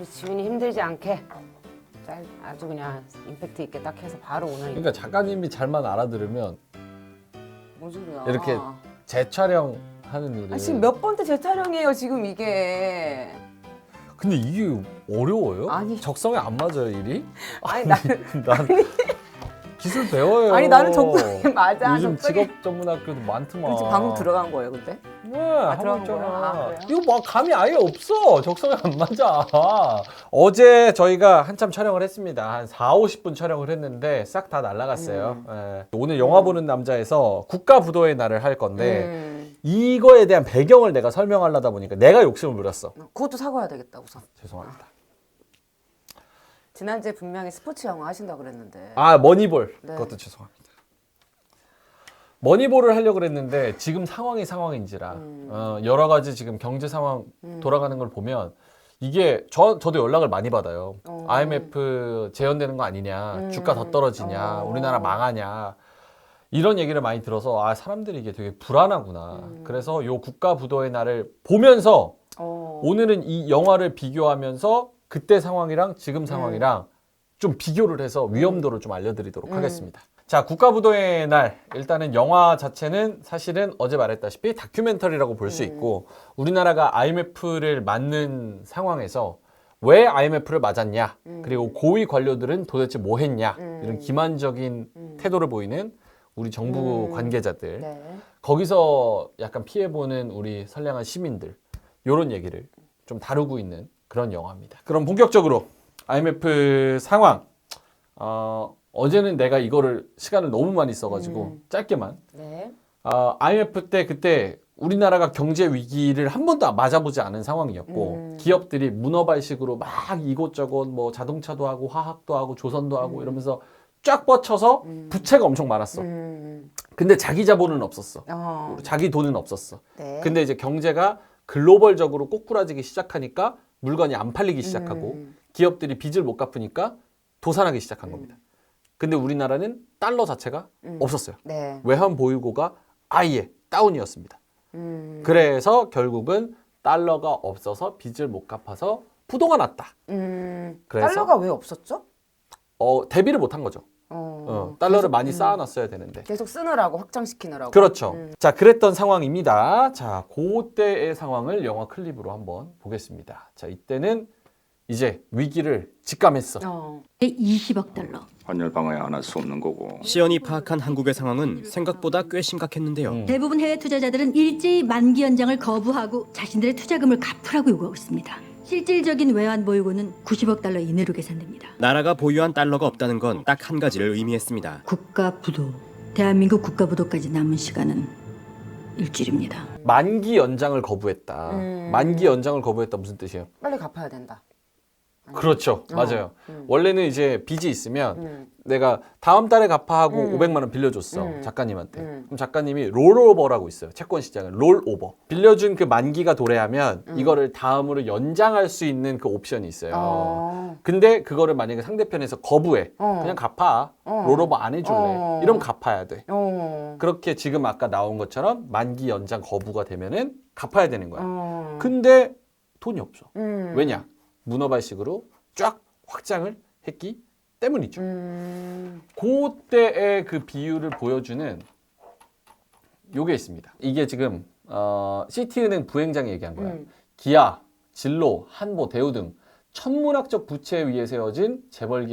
우리 지훈이 힘들지 않게 아주 그냥 임팩트 있게 딱 해서 바로 오늘. 그러니까 작가님이 잘만 알아들으면 뭔 소리야? 이렇게 재촬영하는 일을. 지금 몇 번째 재촬영이에요 지금 이게. 근데 이게 어려워요? 아니. 적성에 안 맞아요 일이? 아니 나는 난 기술 배워요. 아니 나는 적성에 맞아. 요즘 적성에. 직업 전문 학교도 많더만. 그렇지 방금 들어간 거예요 근데? 네, 하고 들어간 있잖아. 거야? 아, 그래요? 이거 뭐 감이 아예 없어. 적성에 안 맞아. 어제 저희가 한참 촬영을 했습니다. 한 4, 50분 촬영을 했는데 싹 다 날라갔어요. 예. 오늘 영화 보는 남자에서 국가부도의 날을 할 건데 이거에 대한 배경을 내가 설명하려다 보니까 내가 욕심을 부렸어. 그것도 사과해야 되겠다 우선. 죄송합니다. 지난주에 분명히 스포츠 영화 하신다고 그랬는데. 아, 머니볼. 네. 그것도 죄송합니다. 머니볼을 하려고 그랬는데 지금 상황이 상황인지라 여러 가지 지금 경제 상황 돌아가는 걸 보면 이게 저도 연락을 많이 받아요. IMF 재현되는 거 아니냐, 주가 더 떨어지냐, 우리나라 망하냐 이런 얘기를 많이 들어서 아 사람들이 이게 되게 불안하구나. 그래서 요 국가부도의 날을 보면서 오늘은 이 영화를 비교하면서 그때 상황이랑 지금 상황이랑 좀 비교를 해서 위험도를 좀 알려드리도록 하겠습니다. 자, 국가부도의 날. 일단은 영화 자체는 사실은 어제 말했다시피 다큐멘터리라고 볼 수 있고 우리나라가 IMF를 맞는 상황에서 왜 IMF를 맞았냐 그리고 고위 관료들은 도대체 뭐 했냐 이런 기만적인 태도를 보이는 우리 정부 관계자들 네. 거기서 약간 피해보는 우리 선량한 시민들 이런 얘기를 좀 다루고 있는 그런 영화입니다. 그럼 본격적으로 IMF 상황 어제는 내가 이거를 시간을 너무 많이 써가지고 짧게만 네. IMF 때 그때 우리나라가 경제 위기를 한 번도 맞아보지 않은 상황이었고 기업들이 문어발식으로 막 이곳저곳 뭐 자동차도 하고 화학도 하고 조선도 하고 이러면서 쫙 뻗쳐서 부채가 엄청 많았어. 근데 자기 자본은 없었어. 자기 돈은 없었어. 네. 근데 이제 경제가 글로벌적으로 꼬꾸라지기 시작하니까 물건이 안 팔리기 시작하고 기업들이 빚을 못 갚으니까 도산하기 시작한 겁니다. 근데 우리나라는 달러 자체가 없었어요. 네. 외환 보유고가 아예 다운이었습니다. 그래서 결국은 달러가 없어서 빚을 못 갚아서 부도가 났다. 그래서 달러가 왜 없었죠? 대비를 못 한 거죠. 달러를 많이 쌓아놨어야 되는데. 계속 쓰느라고 확장시키느라고. 그렇죠. 자, 그랬던 상황입니다. 자, 그때의 상황을 영화 클립으로 한번 보겠습니다. 자, 이때는 이제 위기를 직감했어. 20억 달러. 환율 방어에 안 할 수 없는 거고. 시연이 파악한 한국의 상황은 생각보다 꽤 심각했는데요. 대부분 해외 투자자들은 일제히 만기 연장을 거부하고 자신들의 투자금을 갚으라고 요구하고 있습니다. 실질적인 외환 보유고는 90억 달러 이내로 계산됩니다. 나라가 보유한 달러가 없다는 건 딱 한 가지를 의미했습니다. 국가 부도. 대한민국 국가 부도까지 남은 시간은 일주일입니다. 만기 연장을 거부했다. 만기 연장을 거부했다 무슨 뜻이에요? 빨리 갚아야 된다. 그렇죠. 맞아요. 원래는 이제 빚이 있으면 내가 다음 달에 갚아하고 500만 원 빌려줬어. 작가님한테. 그럼 작가님이 롤오버라고 있어요. 채권 시장은 롤오버. 빌려준 그 만기가 도래하면 이거를 다음으로 연장할 수 있는 그 옵션이 있어요. 근데 그거를 만약에 상대편에서 거부해. 그냥 갚아. 롤오버 안 해줄래. 이러면 갚아야 돼. 그렇게 지금 아까 나온 것처럼 만기 연장 거부가 되면은 갚아야 되는 거야. 근데 돈이 없어. 왜냐? 문어발식으로 쫙 확장을 했기 때문이죠. 그때의 그 비율을 보여주는 요게 있습니다. 이게 지금 시티은행 부행장이 얘기한 거야. 기아, 진로, 한보, 대우 등 천문학적 부채에 의해 세워진 재벌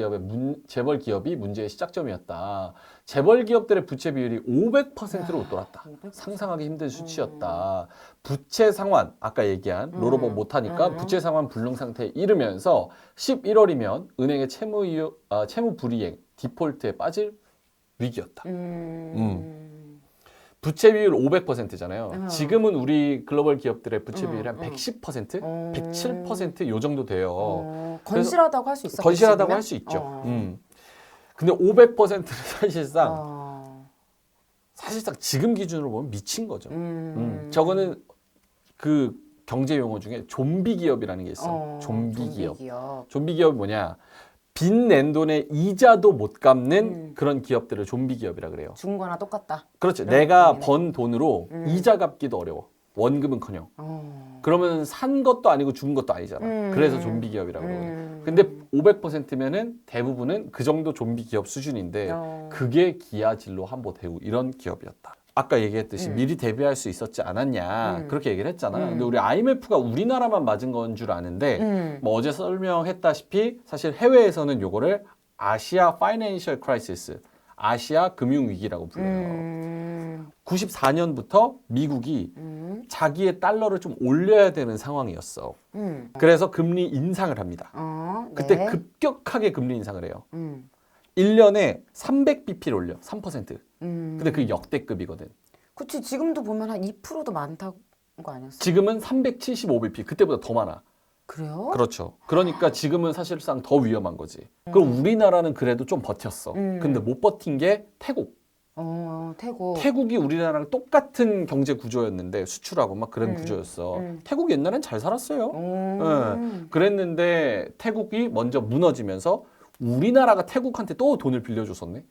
기업이 문제의 시작점이었다. 재벌 기업들의 부채 비율이 500%로 웃돌았다. 상상하기 힘든 수치였다. 부채 상환, 아까 얘기한 롤오버 못하니까 부채 상환 불능 상태에 이르면서 11월이면 은행의 채무 불이행, 디폴트에 빠질 위기였다. 부채 비율 500%잖아요. 지금은 우리 글로벌 기업들의 부채 비율이 한 110%? 107% 요 정도 돼요. 건실하다고 할 수 있어. 건실하다고 할 수 있죠. 근데 500%는 사실상 지금 기준으로 보면 미친 거죠. 저거는 그 경제 용어 중에 좀비 기업이라는 게 있어. 좀비 기업. 좀비 기업이 뭐냐? 빚 낸 돈에 이자도 못 갚는 그런 기업들을 좀비 기업이라 그래요. 중거나 똑같다. 그렇죠. 내가 번 돈으로 이자 갚기도 어려워. 원금은커녕. 그러면 산 것도 아니고 죽은 것도 아니잖아. 그래서 좀비 기업이라고 그러거든. 근데 500%면은 대부분은 그 정도 좀비 기업 수준인데 그게 기아, 진로, 한보, 대우 이런 기업이었다. 아까 얘기했듯이 미리 대비할 수 있었지 않았냐 그렇게 얘기를 했잖아. 근데 우리 IMF가 우리나라만 맞은 건 줄 아는데 뭐 어제 설명했다시피 사실 해외에서는 요거를 아시아 파이낸셜 크라이시스, 아시아 금융 위기라고 불러요. 94년부터 미국이 자기의 달러를 좀 올려야 되는 상황이었어. 그래서 금리 인상을 합니다. 그때 네. 급격하게 금리 인상을 해요. 1년에 300bp를 올려, 3%. 근데 그게 역대급이거든. 그치, 지금도 보면 한 2%도 많다고 거 아니었어? 지금은 375bp, 그때보다 더 많아. 그래요? 그렇죠. 그러니까 지금은 사실상 더 위험한 거지. 그럼 우리나라는 그래도 좀 버텼어. 근데 못 버틴 게 태국. 태국. 태국이 우리나라랑 똑같은 경제 구조였는데 수출하고 막 그런 구조였어. 태국 옛날엔 잘 살았어요. 예. 그랬는데 태국이 먼저 무너지면서 우리나라가 태국한테 또 돈을 빌려줬었네.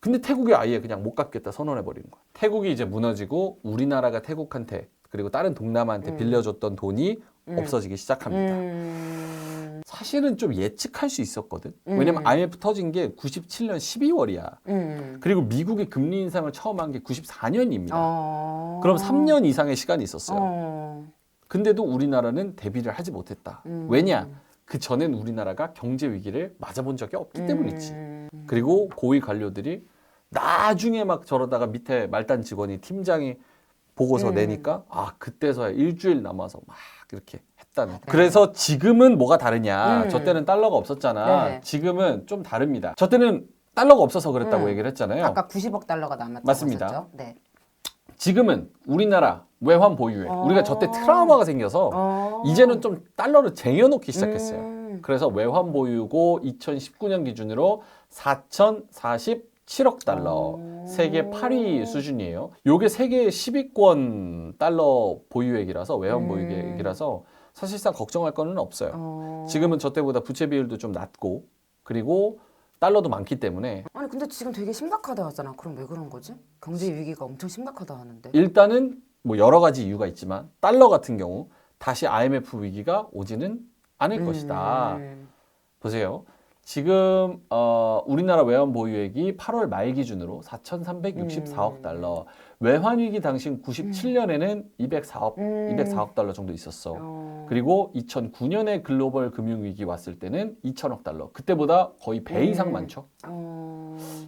근데 태국이 아예 그냥 못 갚겠다 선언해버리는 거야. 태국이 이제 무너지고 우리나라가 태국한테 그리고 다른 동남아한테 빌려줬던 돈이 없어지기 시작합니다. 사실은 좀 예측할 수 있었거든. 왜냐면 IMF 터진 게 97년 12월이야. 그리고 미국이 금리 인상을 처음 한 게 94년입니다. 그럼 3년 이상의 시간이 있었어요. 근데도 우리나라는 대비를 하지 못했다. 왜냐? 그 전엔 우리나라가 경제 위기를 맞아본 적이 없기 때문이지. 그리고 고위 관료들이 나중에 막 저러다가 밑에 말단 직원이 팀장이 보고서 내니까 아 그때서야 일주일 남아서 막 이렇게 했다는. 그래서 지금은 뭐가 다르냐. 저 때는 달러가 없었잖아. 네. 지금은 좀 다릅니다. 저 때는 달러가 없어서 그랬다고 얘기를 했잖아요. 아까 90억 달러가 남았다고 맞습니다. 하셨죠? 네. 지금은 우리나라 외환 보유액 우리가 저 때 트라우마가 생겨서 이제는 좀 달러를 쟁여놓기 시작했어요. 그래서 외환 보유고 2019년 기준으로 4,047억 달러, 세계 8위 수준이에요. 요게 세계 10위권 달러 보유액이라서 외환 보유액이라서 사실상 걱정할 거는 없어요. 지금은 저 때보다 부채 비율도 좀 낮고 그리고 달러도 많기 때문에 아니 근데 지금 되게 심각하다 하잖아. 그럼 왜 그런 거지? 경제 위기가 엄청 심각하다 하는데. 일단은 뭐 여러 가지 이유가 있지만 달러 같은 경우 다시 IMF 위기가 오지는 않을 것이다. 보세요. 지금 우리나라 외환 보유액이 8월 말 기준으로 4,364억 달러. 외환 위기 당시 97년에는 204억 달러 정도 있었어. 그리고 2009년에 글로벌 금융 위기 왔을 때는 2,000억 달러. 그때보다 거의 배 이상 많죠.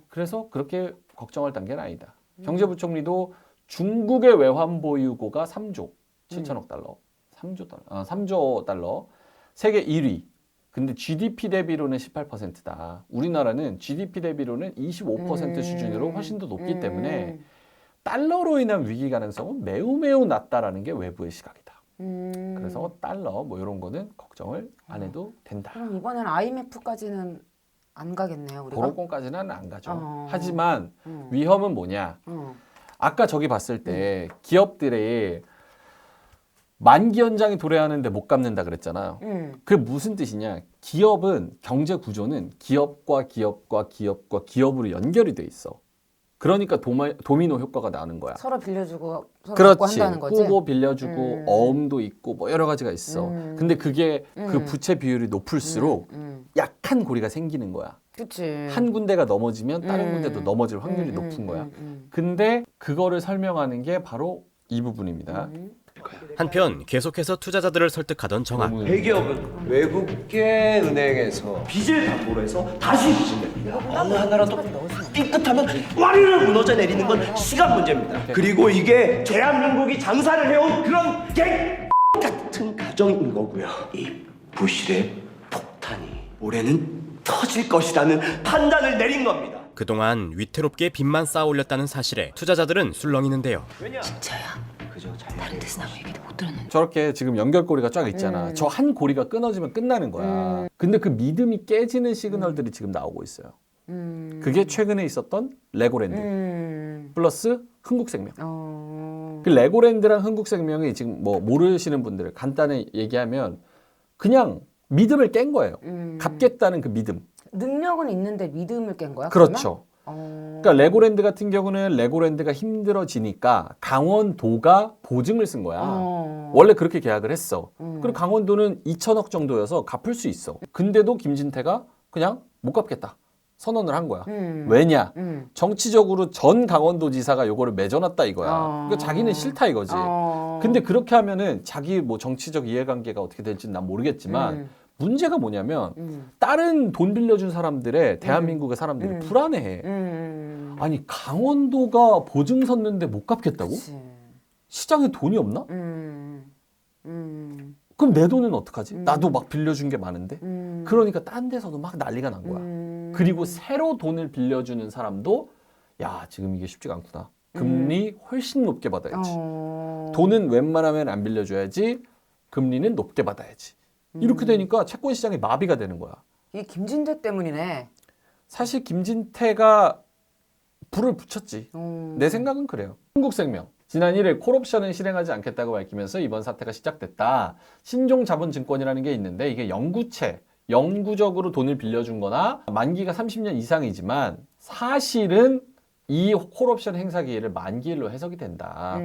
그래서 그렇게 걱정할 단계는 아니다. 경제부총리도 중국의 외환 보유고가 3조 7천억 달러. 3조 달러. 세계 1위. 근데 GDP 대비로는 18%다. 우리나라는 GDP 대비로는 25% 수준으로 훨씬 더 높기 때문에 달러로 인한 위기 가능성은 매우 매우 낮다라는 게 외부의 시각이다. 그래서 달러 뭐 이런 거는 걱정을 안 해도 된다. 그럼 이번에는 IMF까지는 안 가겠네요, 우리가. 그런 건까지는 안 가죠. 하지만 위험은 뭐냐? 아까 저기 봤을 때 기업들의 만기 연장이 도래하는데 못 갚는다 그랬잖아요. 그게 무슨 뜻이냐? 기업은 경제 구조는 기업과 기업으로 연결이 돼 있어. 그러니까 도미노 효과가 나는 거야. 서로 빌려주고 서로 그렇지. 갖고 한다는 거지. 꾸고 빌려주고 어음도 있고 뭐 여러 가지가 있어. 근데 그게 그 부채 비율이 높을수록 약한 고리가 생기는 거야. 그치. 한 군데가 넘어지면 다른 군데도 넘어질 확률이 높은 거야. 근데 그거를 설명하는 게 바로 이 부분입니다. 한편 계속해서 투자자들을 설득하던 정한. 대기업은 외국계 은행에서 빚을 담보로 해서 다시 빚을 냅니다. 어느 하나라도 삐끗하면 와리를 무너져 내리는 건 시간 문제입니다. 그리고 이게 대한민국이 장사를 해온 그런 개 같은 가정인 거고요. 이 부실의 폭탄이 올해는 터질 것이라는 판단을 내린 겁니다. 그동안 위태롭게 빚만 쌓아 올렸다는 사실에 투자자들은 술렁이는데요. 그저 다른 데서 나무 얘기도 못 들었는데. 저렇게 지금 연결고리가 쫙 있잖아. 저 한 고리가 끊어지면 끝나는 거야. 근데 그 믿음이 깨지는 시그널들이 지금 나오고 있어요. 그게 최근에 있었던 레고랜드 플러스 흥국생명. 그 레고랜드랑 흥국생명이 지금 뭐 모르시는 분들 간단히 얘기하면 그냥 믿음을 깬 거예요. 갚겠다는 그 믿음. 능력은 있는데 믿음을 깬 거야? 그렇죠. 그러니까 레고랜드 같은 경우는 레고랜드가 힘들어지니까 강원도가 보증을 쓴 거야. 원래 그렇게 계약을 했어. 그리고 강원도는 2천억 정도여서 갚을 수 있어. 근데도 김진태가 그냥 못 갚겠다. 선언을 한 거야. 왜냐? 정치적으로 전 강원도지사가 요거를 맺어놨다 이거야. 그러니까 자기는 싫다 이거지. 근데 그렇게 하면은 자기 뭐 정치적 이해관계가 어떻게 될지는 난 모르겠지만 문제가 뭐냐면 다른 돈 빌려준 사람들의 대한민국의 사람들이 불안해해. 아니 강원도가 보증 섰는데 못 갚겠다고? 그치. 시장에 돈이 없나? 그럼 내 돈은 어떡하지? 나도 막 빌려준 게 많은데? 그러니까 딴 데서도 막 난리가 난 거야. 그리고 새로 돈을 빌려주는 사람도 야 지금 이게 쉽지가 않구나. 금리 훨씬 높게 받아야지. 돈은 웬만하면 안 빌려줘야지. 금리는 높게 받아야지. 이렇게 되니까 채권 시장이 마비가 되는 거야. 이게 김진태 때문이네. 사실 김진태가 불을 붙였지. 내 생각은 그래요. 한국생명. 지난 1일 콜옵션을 실행하지 않겠다고 밝히면서 이번 사태가 시작됐다. 신종자본증권이라는 게 있는데 이게 영구채, 영구적으로 돈을 빌려준 거나 만기가 30년 이상이지만 사실은 이 콜옵션 행사 기일을 만기일로 해석이 된다.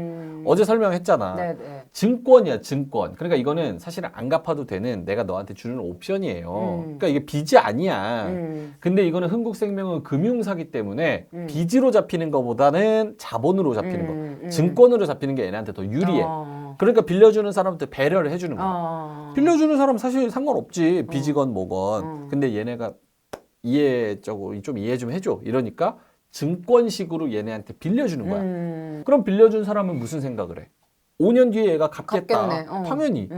어제 설명했잖아. 네네. 증권이야, 증권. 그러니까 이거는 사실은 안 갚아도 되는 내가 너한테 주는 옵션이에요. 그러니까 이게 빚이 아니야. 근데 이거는 흥국생명은 금융사기 때문에 빚으로 잡히는 것보다는 자본으로 잡히는 거. 증권으로 잡히는 게 얘네한테 더 유리해. 그러니까 빌려주는 사람한테 배려를 해주는 거야. 빌려주는 사람 사실 상관없지. 빚이건 뭐건. 근데 얘네가 이해적으로 좀 이해 좀 해줘. 이러니까 증권식으로 얘네한테 빌려주는 거야. 그럼 빌려준 사람은 무슨 생각을 해? 5년 뒤에 얘가 갚겠다. 갚겠네. 당연히.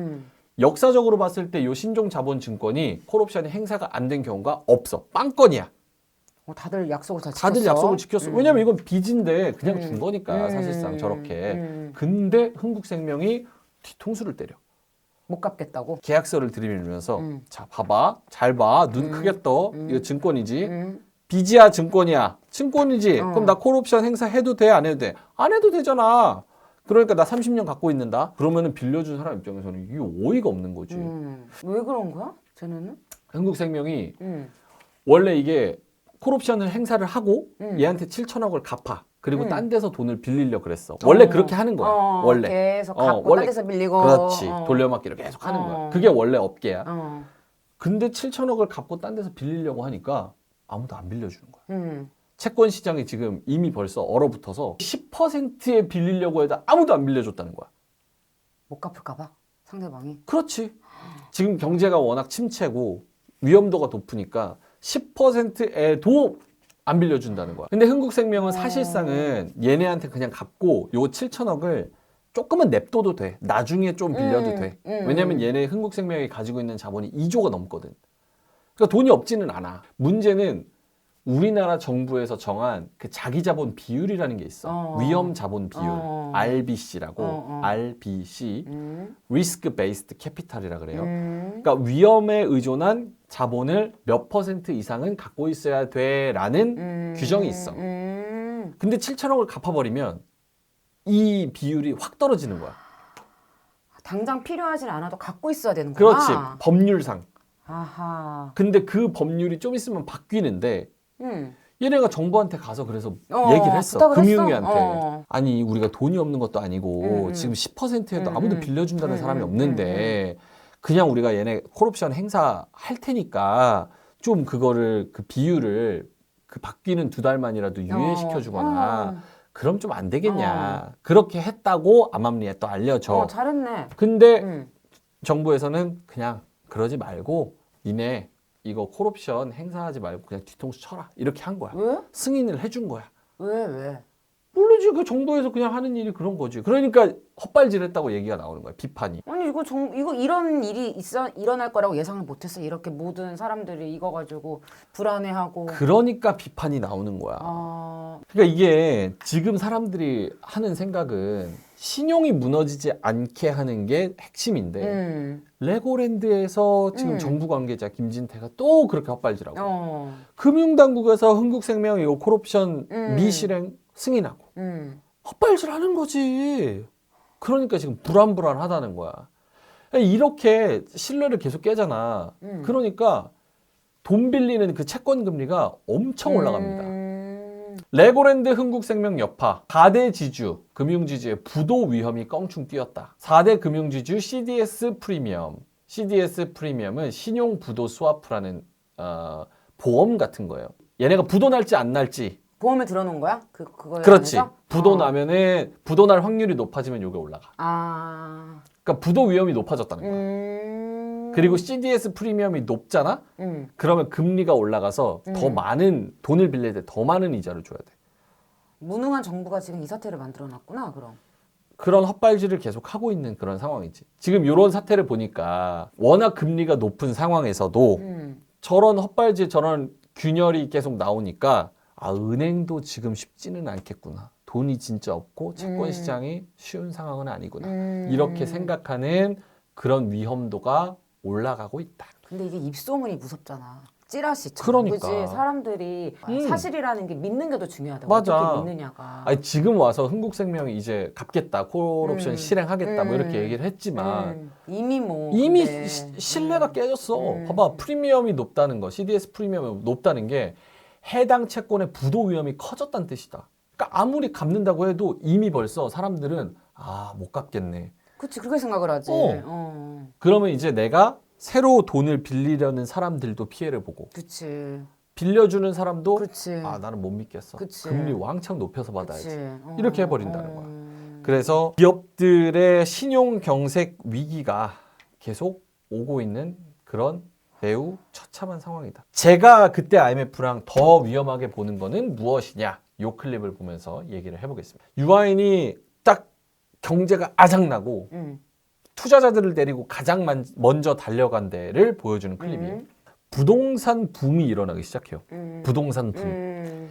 역사적으로 봤을 때 요 신종자본증권이 콜옵션이 행사가 안 된 경우가 없어. 빵건이야. 다들 약속을 잘 지켰어. 다들 약속을 지켰어. 왜냐면 이건 빚인데 그냥 준 거니까 사실상 저렇게. 근데 흥국생명이 뒤통수를 때려. 못 갚겠다고. 계약서를 들이밀면서 자 봐봐. 잘 봐. 눈 크게 떠. 이거 증권이지. 빚이야 증권이야. 증권이지. 그럼 나 콜옵션 행사해도 돼? 안 해도 돼? 안 해도 되잖아. 그러니까 나 30년 갖고 있는다? 그러면은 빌려준 사람 입장에서는 이게 어이가 없는 거지. 왜 그런 거야? 쟤네는? 흥국생명이 원래 이게 콜옵션을 행사를 하고 얘한테 7천억을 갚아. 그리고 딴 데서 돈을 빌리려 그랬어. 원래 그렇게 하는 거야. 원래. 계속 갚고 원래 딴 데서 빌리고. 그렇지. 돌려막기를 계속 하는 거야. 그게 원래 업계야. 근데 7천억을 갚고 딴 데서 빌리려고 하니까 아무도 안 빌려주는 거야. 채권 시장이 지금 이미 벌써 얼어붙어서 10%에 빌리려고 해도 아무도 안 빌려줬다는 거야. 못 갚을까 봐. 상대방이. 그렇지. 지금 경제가 워낙 침체고 위험도가 높으니까 10%에도 안 빌려준다는 거야. 근데 흥국생명은 사실상은 얘네한테 그냥 갚고 요 7천억을 조금은 냅둬도 돼. 나중에 좀 빌려도 돼. 왜냐면 얘네 흥국생명이 가지고 있는 자본이 2조가 넘거든. 그러니까 돈이 없지는 않아. 문제는 우리나라 정부에서 정한 그 자기자본 비율이라는 게 있어. 위험자본 비율. RBC라고. RBC. Risk Based Capital이라 그래요. 그러니까 위험에 의존한 자본을 몇 % 이상은 갖고 있어야 돼라는 규정이 있어. 근데 7천억을 갚아버리면 이 비율이 확 떨어지는 거야. 당장 필요하진 않아도 갖고 있어야 되는 거야. 그렇지. 법률상. 아하. 근데 그 법률이 좀 있으면 바뀌는데 얘네가 정부한테 가서 그래서 얘기를 했어. 부탁을 금융위한테. 했어? 아니 우리가 돈이 없는 것도 아니고 지금 10%에도 아무도 빌려준다는 사람이 없는데 그냥 우리가 얘네 콜옵션 행사할 테니까 좀 그거를 그 비율을 그 바뀌는 2달 만이라도 유예시켜 주거나 그럼 좀 안 되겠냐. 그렇게 했다고 암암리에 또 알려져. 잘했네. 근데 정부에서는 그냥 그러지 말고 니네 이거 콜옵션 행사하지 말고 그냥 뒤통수 쳐라 이렇게 한 거야. 왜? 승인을 해준 거야. 왜? 모르지. 그 정부에서 그냥 하는 일이 그런 거지. 그러니까 헛발질했다고 얘기가 나오는 거야. 비판이. 아니 이거 이런 일이 일어날 거라고 예상을 못했어. 이렇게 모든 사람들이 이거 가지고 불안해하고. 그러니까 비판이 나오는 거야. 그러니까 이게 지금 사람들이 하는 생각은 신용이 무너지지 않게 하는 게 핵심인데 레고랜드에서 지금 정부 관계자 김진태가 또 그렇게 헛발질하고 금융당국에서 흥국생명 이거 콜옵션 미실행 승인하고 헛발질하는 거지. 그러니까 지금 불안불안하다는 거야. 이렇게 신뢰를 계속 깨잖아. 그러니까 돈 빌리는 그 채권 금리가 엄청 올라갑니다. 레고랜드, 흥국생명, 여파 4대 지주 금융지주의 부도 위험이 껑충 뛰었다. 4대 금융지주 CDS 프리미엄. CDS 프리미엄은 신용 부도 스와프라는 보험 같은 거예요. 얘네가 부도 날지 안 날지. 보험에 들어놓은 거야? 그거에 그렇지. 관해서? 부도 나면은 부도 날 확률이 높아지면 요게 올라가. 아. 그러니까 부도 위험이 높아졌다는 거야. 그리고 CDS 프리미엄이 높잖아? 그러면 금리가 올라가서 더 많은 돈을 빌릴 때 더 많은 이자를 줘야 돼. 무능한 정부가 지금 이 사태를 만들어놨구나. 그럼. 그런 헛발질을 계속 하고 있는 그런 상황이지. 지금 이런 사태를 보니까 워낙 금리가 높은 상황에서도 저런 헛발질, 저런 균열이 계속 나오니까 아, 은행도 지금 쉽지는 않겠구나. 돈이 진짜 없고 채권 시장이 쉬운 상황은 아니구나. 이렇게 생각하는 그런 위험도가 올라가고 있다. 근데 이게 입소문이 무섭잖아. 찌라시처럼. 그러니까. 그치? 사람들이 사실이라는 게 믿는 게 더 중요하다고. 맞아. 어떻게 믿느냐가. 아니, 지금 와서 흥국생명이 이제 갚겠다, 콜옵션 실행하겠다, 뭐 이렇게 얘기를 했지만 이미 뭐. 이미 근데. 신뢰가 깨졌어. 봐봐, 프리미엄이 높다는 거, CDS 프리미엄이 높다는 게 해당 채권의 부도 위험이 커졌다는 뜻이다. 그러니까 아무리 갚는다고 해도 이미 벌써 사람들은 아, 못 갚겠네. 그치, 그렇게 생각을 하지. 그러면 이제 내가 새로 돈을 빌리려는 사람들도 피해를 보고 그치. 빌려주는 사람도 그치. 아, 나는 못 믿겠어. 그치. 금리 왕창 높여서 받아야지. 그치. 이렇게 해버린다는 거야. 그래서 기업들의 신용 경색 위기가 계속 오고 있는 그런 매우 처참한 상황이다. 제가 그때 IMF랑 더 위험하게 보는 거는 무엇이냐? 요 클립을 보면서 얘기를 해보겠습니다. 유아인이 딱 경제가 아작나고 투자자들을 데리고 가장 먼저 달려간 데를 보여주는 클립이에요. 부동산 붐이 일어나기 시작해요. 부동산 붐.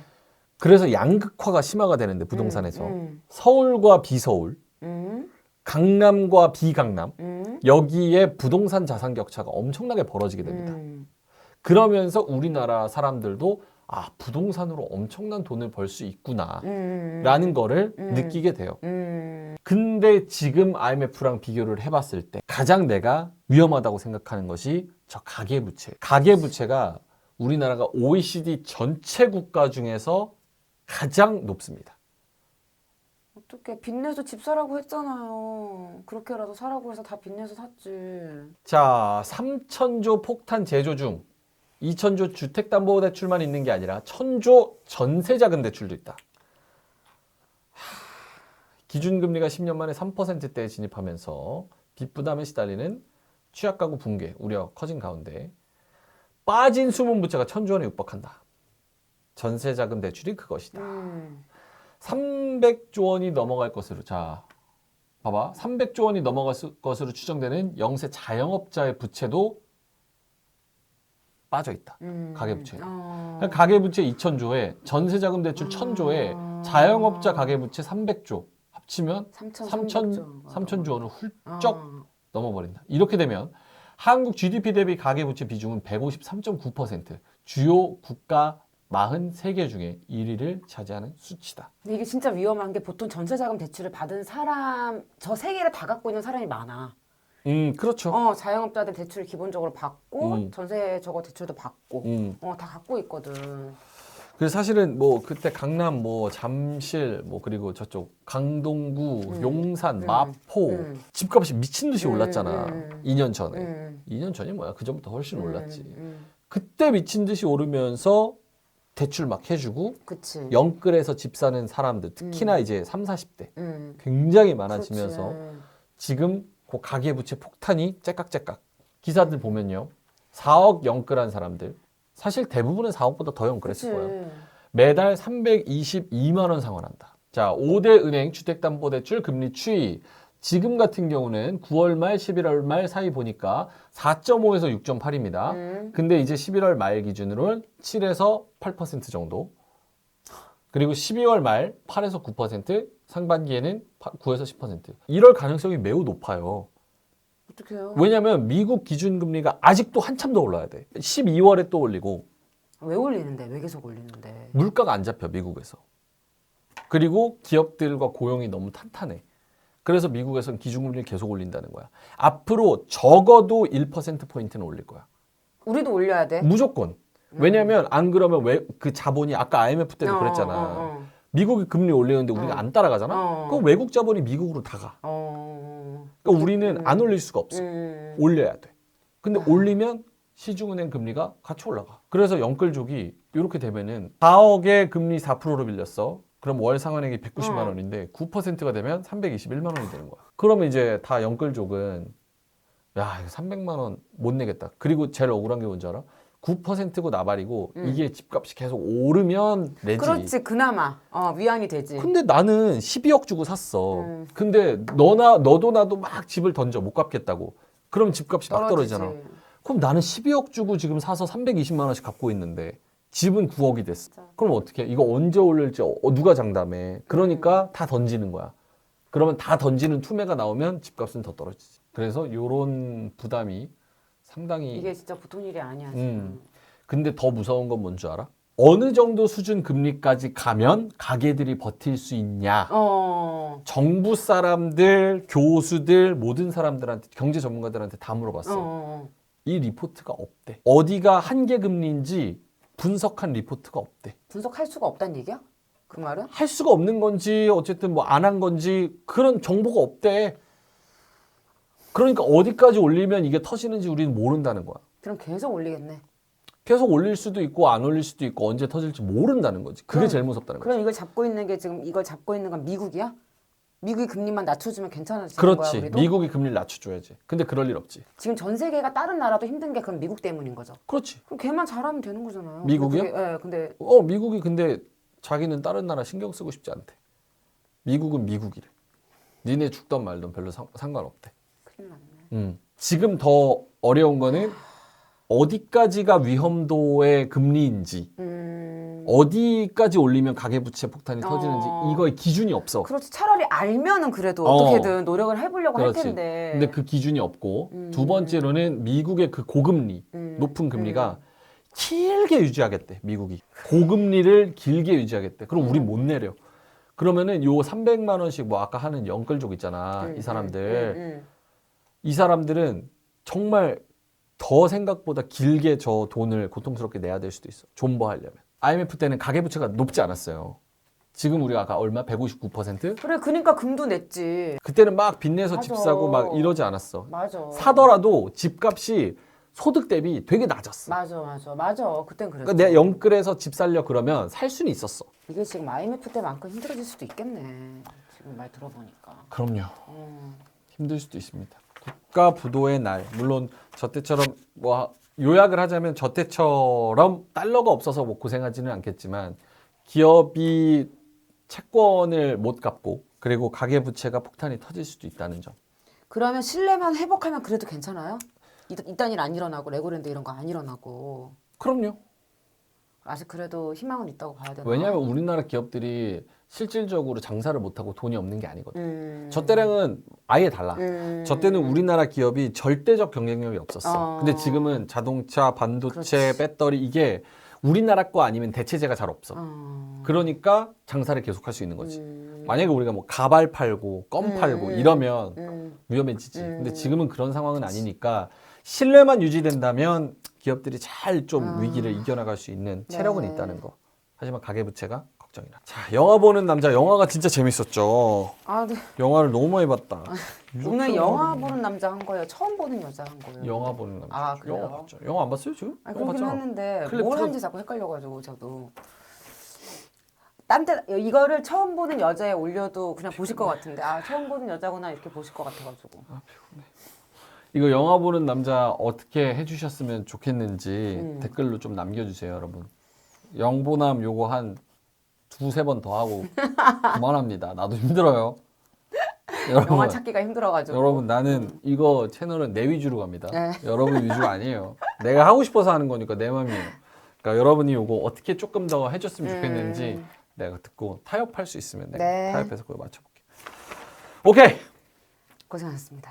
그래서 양극화가 심화가 되는데 부동산에서 서울과 비서울, 강남과 비강남 여기에 부동산 자산 격차가 엄청나게 벌어지게 됩니다. 그러면서 우리나라 사람들도 아, 부동산으로 엄청난 돈을 벌 수 있구나 라는 거를 느끼게 돼요. 근데 지금 IMF랑 비교를 해봤을 때 가장 내가 위험하다고 생각하는 것이 저 가계부채. 가계부채가 우리나라가 OECD 전체 국가 중에서 가장 높습니다. 어떻게 빚내서 집 사라고 했잖아요. 그렇게라도 사라고 해서 다 빚내서 샀지. 자, 3천조 폭탄 제조 중 2천조 주택담보대출만 있는 게 아니라 1,000조 전세자금 대출도 있다. 기준금리가 10년 만에 3%대에 진입하면서 빚 부담에 시달리는 취약가구 붕괴 우려 커진 가운데 빠진 숨은 부채가 1,000조 원에 육박한다. 전세자금 대출이 그것이다. 300조 원이 넘어갈 것으로, 자, 봐봐. 300조 원이 넘어갈 것으로 추정되는 영세 자영업자의 부채도 빠져 있다. 가계부채. 가계부채 2,000조에 전세자금 대출 1,000조에 자영업자 가계부채 300조 합치면 3,000조 원을 훌쩍 넘어버린다. 이렇게 되면 한국 GDP 대비 가계부채 비중은 153.9%, 주요 국가 43개 중에 1위를 차지하는 수치다. 근데 이게 진짜 위험한 게 보통 전세자금 대출을 받은 사람, 저 세 개를 다 갖고 있는 사람이 많아. 그렇죠. 자영업자들 대출을 기본적으로 받고 전세 저거 대출도 받고 다 갖고 있거든. 그래서 사실은 뭐 그때 강남 뭐 잠실 뭐 그리고 저쪽 강동구 용산 마포 집값이 미친 듯이 올랐잖아. 2년 전에. 2년 전이 뭐야? 그 전부터 훨씬 올랐지. 그때 미친 듯이 오르면서 대출 막 해주고 그치. 영끌에서 집 사는 사람들 특히나 이제 30, 40대 굉장히 많아지면서 그렇지. 지금 그 가계부채 폭탄이 째깍째깍. 기사들 보면요. 4억 영끌한 사람들 사실 대부분은 4억보다 더 영끌했을 거예요. 매달 322만 원 상환한다. 자, 5대 은행 주택담보대출 금리 추이. 지금 같은 경우는 9월 말 11월 말 사이 보니까 4.5에서 6.8입니다. 근데 이제 11월 말 기준으로는 7에서 8% 정도. 그리고 12월 말 8에서 9%, 상반기에는 9에서 10%. 이럴 가능성이 매우 높아요. 어떡해요? 왜냐면 미국 기준금리가 아직도 한참 더 올라야 돼. 12월에 또 올리고. 왜 올리는데? 왜 계속 올리는데? 물가가 안 잡혀, 미국에서. 그리고 기업들과 고용이 너무 탄탄해. 그래서 미국에서는 기준금리를 계속 올린다는 거야. 앞으로 적어도 1%포인트는 올릴 거야. 우리도 올려야 돼? 무조건. 왜냐하면 안 그러면 왜 그 자본이 아까 IMF 때도 그랬잖아. 미국이 금리 올리는데 우리가 안 따라가잖아. 그럼 외국 자본이 미국으로 다 가. 그러니까 우리는 안 올릴 수가 없어. 올려야 돼. 근데 올리면 시중은행 금리가 같이 올라가. 그래서 영끌족이 이렇게 되면은 4억에 금리 4%로 빌렸어. 그럼 월 상환액이 190만 원인데 9%가 되면 321만 원이 되는 거야. 그러면 이제 다 영끌족은 야, 이거 300만 원 못 내겠다. 그리고 제일 억울한 게 뭔지 알아? 9%고 나발이고 이게 집값이 계속 오르면 내지. 그렇지, 그나마 위안이 되지. 근데 나는 12억 주고 샀어. 근데 너도 나도 막 집을 던져 못 갚겠다고. 그럼 집값이 막 떨어지지. 떨어지잖아. 그럼 나는 12억 주고 지금 사서 320만 원씩 갚고 있는데 집은 9억이 됐어. 그럼 어떻게? 이거 언제 올릴지 누가 장담해? 그러니까 다 던지는 거야. 그러면 다 던지는 투매가 나오면 집값은 더 떨어지지. 그래서 요런 부담이 상당히 이게 진짜 보통 일이 아니야. 지금. 근데 더 무서운 건 뭔 줄 알아? 어느 정도 수준 금리까지 가면 가게들이 버틸 수 있냐? 정부 사람들, 교수들, 모든 사람들한테, 경제 전문가들한테 다 물어봤어. 이 리포트가 없대. 어디가 한계 금리인지 분석한 리포트가 없대. 분석할 수가 없다는 얘기야? 그 말은? 할 수가 없는 건지 어쨌든 뭐 안 한 건지 그런 정보가 없대. 그러니까 어디까지 올리면 이게 터지는지 우리는 모른다는 거야. 그럼 계속 올리겠네. 계속 올릴 수도 있고 안 올릴 수도 있고 언제 터질지 모른다는 거지. 그게 제일 무섭다는 거지. 그럼 이걸 잡고 있는 게 지금 이걸 잡고 있는 건 미국이야? 미국이 금리만 낮춰주면 괜찮아지는 그렇지. 거야, 우리도? 미국이 금리를 낮춰줘야지. 근데 그럴 일 없지. 지금 전 세계가 다른 나라도 힘든 게 그럼 미국 때문인 거죠. 그렇지. 그럼 걔만 잘하면 되는 거잖아요. 미국이요? 예, 근데 미국이 근데 자기는 다른 나라 신경 쓰고 싶지 않대. 미국은 미국이래. 니네 죽던 말던 별로 상관없대. 큰일 났네. 지금 더 어려운 거는 어디까지가 위험도의 금리인지 어디까지 올리면 가계부채 폭탄이 터지는지 이거의 기준이 없어. 그렇지. 차라리 알면은 그래도 어떻게든 노력을 해보려고 할 그렇지. 텐데. 근데 그 기준이 없고 두 번째로는 미국의 그 고금리, 높은 금리가 길게 유지하겠대. 미국이. 고금리를 길게 유지하겠대. 그럼 우리 못 내려. 그러면은 요 300만 원씩 뭐 아까 하는 영끌족 있잖아. 이 사람들. 이 사람들은 정말 더 생각보다 길게 저 돈을 고통스럽게 내야 될 수도 있어. 존버하려면. IMF 때는 가계부채가 높지 않았어요. 지금 우리가 아까 얼마? 159%? 그래, 그러니까 금도 냈지. 그때는 막 빚내서 집 맞아. 사고 막 이러지 않았어. 맞아. 사더라도 집값이 소득 대비 되게 낮았어. 맞아. 그땐 그랬어. 그러니까 내가 영끌에서 집 살려 그러면 살 수는 있었어. 이게 지금 IMF 때만큼 힘들어질 수도 있겠네. 지금 말 들어보니까. 그럼요. 힘들 수도 있습니다. 국가 부도의 날. 물론 저 때처럼 뭐 요약을 하자면 저 때처럼 달러가 없어서 뭐 고생하지는 않겠지만 기업이 채권을 못 갚고 그리고 가계부채가 폭탄이 터질 수도 있다는 점. 그러면 신뢰만 회복하면 그래도 괜찮아요? 이딴 일 안 일어나고 레고랜드 이런 거 안 일어나고. 그럼요. 아직 그래도 희망은 있다고 봐야 되나? 왜냐하면 우리나라 기업들이 실질적으로 장사를 못하고 돈이 없는 게 아니거든. 저 때랑은 아예 달라. 저 때는 우리나라 기업이 절대적 경쟁력이 없었어. 근데 지금은 자동차, 반도체, 그렇지. 배터리 이게 우리나라 거 아니면 대체제가 잘 없어. 그러니까 장사를 계속할 수 있는 거지. 만약에 우리가 뭐 가발 팔고 껌 팔고 이러면 위험해지지. 근데 지금은 그런 상황은 아니니까 신뢰만 유지된다면 기업들이 잘 좀 위기를 이겨나갈 수 있는 체력은 네. 있다는 거. 하지만 가계부채가 걱정이다. 자, 영화 보는 남자. 영화가 진짜 재밌었죠. 아, 네. 영화를 너무 많이 봤다. 오늘 영화 보는 남자 한 거예요? 처음 보는 여자 한 거예요? 영화 보는 남자. 아, 그래요? 영화 봤죠. 영화 안 봤어요 지금? 아니, 영화 그러긴 봤잖아. 했는데 클립 뭘 틀어- 하는지 자꾸 헷갈려가지고 저도. 딴 때 이거를 처음 보는 여자에 올려도 그냥 보실 것 같은데 처음 보는 여자구나 이렇게 보실 것 같아가지고. 이거 영화 보는 남자 어떻게 해주셨으면 좋겠는지 댓글로 좀 남겨주세요, 여러분. 영보남 요거 한 두세 번 더 하고 그만합니다. 나도 힘들어요. 영화 찾기가 힘들어가지고. 여러분 나는 이거 채널은 내 위주로 갑니다. 네. 여러분 위주가 아니에요. 내가 하고 싶어서 하는 거니까 내 맘이에요. 그러니까 여러분이 요거 어떻게 조금 더 해줬으면 좋겠는지 내가 듣고 타협할 수 있으면 내가 네. 타협해서 그걸 맞춰볼게요. 오케이. 고생하셨습니다.